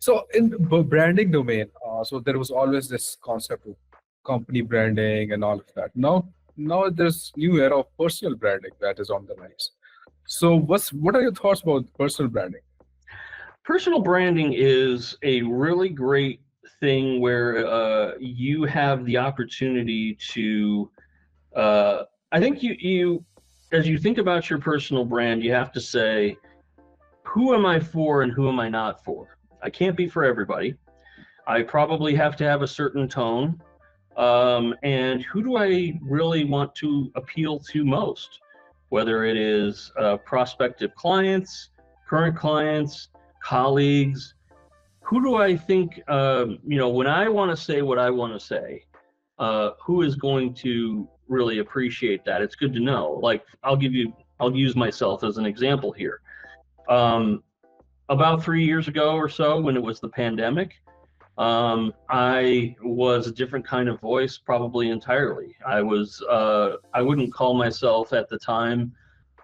So in branding domain, so there was always this concept of company branding and all of that. Now there's new era of personal branding that is on the rise. So what are your thoughts about personal branding? Personal branding is a really great thing where you have the opportunity to, I think as you think about your personal brand, you have to say, who am I for and who am I not for? I can't be for everybody. I probably have to have a certain tone. And who do I really want to appeal to most? Whether it is prospective clients, colleagues, who do I think, when I want to say what I want to say, who is going to really appreciate that? It's good to know. Like, I'll use myself as an example here. Um, about 3 years ago or so, when it was the pandemic, I was a different kind of voice, probably entirely. I wouldn't call myself at the time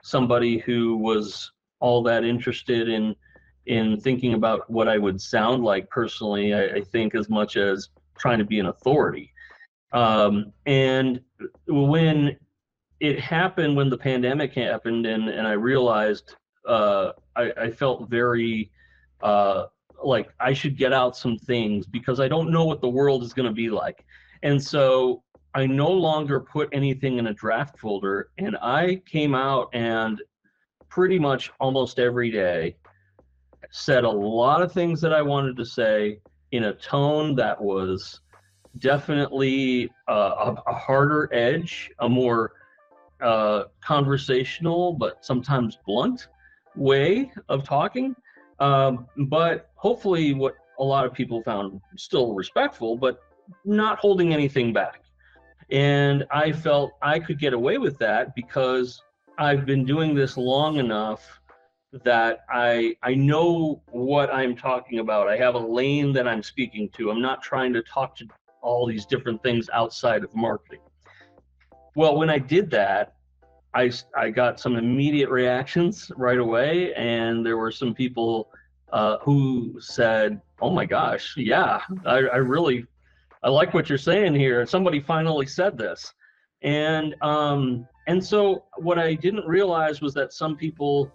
somebody who was all that interested in thinking about what I would sound like personally. I think as much as trying to be an authority. And when it happened, when the pandemic happened, and I realized I felt very like I should get out some things because I don't know what the world is going to be like. And so I no longer put anything in a draft folder, and I came out and pretty much almost every day said a lot of things that I wanted to say in a tone that was definitely a harder edge, a more conversational but sometimes blunt way of talking. But hopefully what a lot of people found still respectful, but not holding anything back. And I felt I could get away with that because I've been doing this long enough that I know what I'm talking about. I have a lane that I'm speaking to. I'm not trying to talk to all these different things outside of marketing. Well, when I did that, I got some immediate reactions right away, and there were some people who said, "Oh my gosh, yeah, I like what you're saying here. Somebody finally said this," and so what I didn't realize was that some people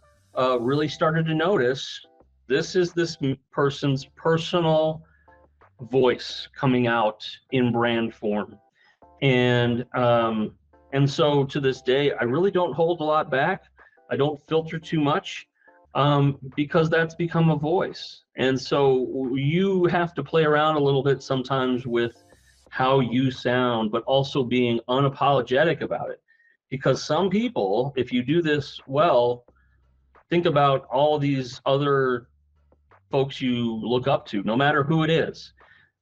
really started to notice this is this person's personal voice coming out in brand form, and so to this day, I really don't hold a lot back. I don't filter too much because that's become a voice. And so you have to play around a little bit sometimes with how you sound, but also being unapologetic about it. Because some people, if you do this well, think about all these other folks you look up to, no matter who it is.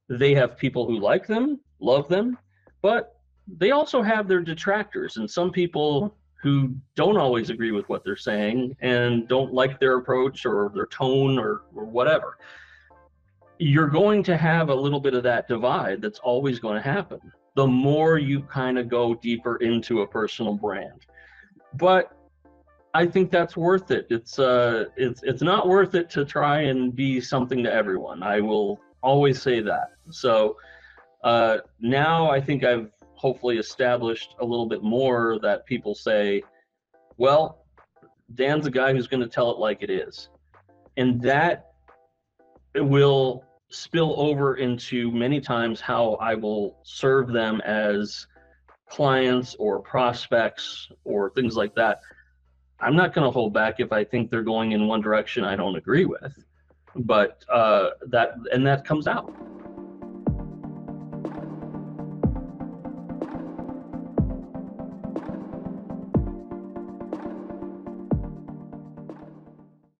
They have people who like them, love them, but they also have their detractors and some people who don't always agree with what they're saying and don't like their approach or their tone or whatever. You're going to have a little bit of that divide that's always going to happen the more you kind of go deeper into a personal brand. But I think that's worth it. It's not worth it to try and be something to everyone. I will always say that. So now I think I've hopefully established a little bit more that people say, well, Dan's a guy who's going to tell it like it is. And that will spill over into many times how I will serve them as clients or prospects or things like that. I'm not going to hold back if I think they're going in one direction I don't agree with, but that comes out.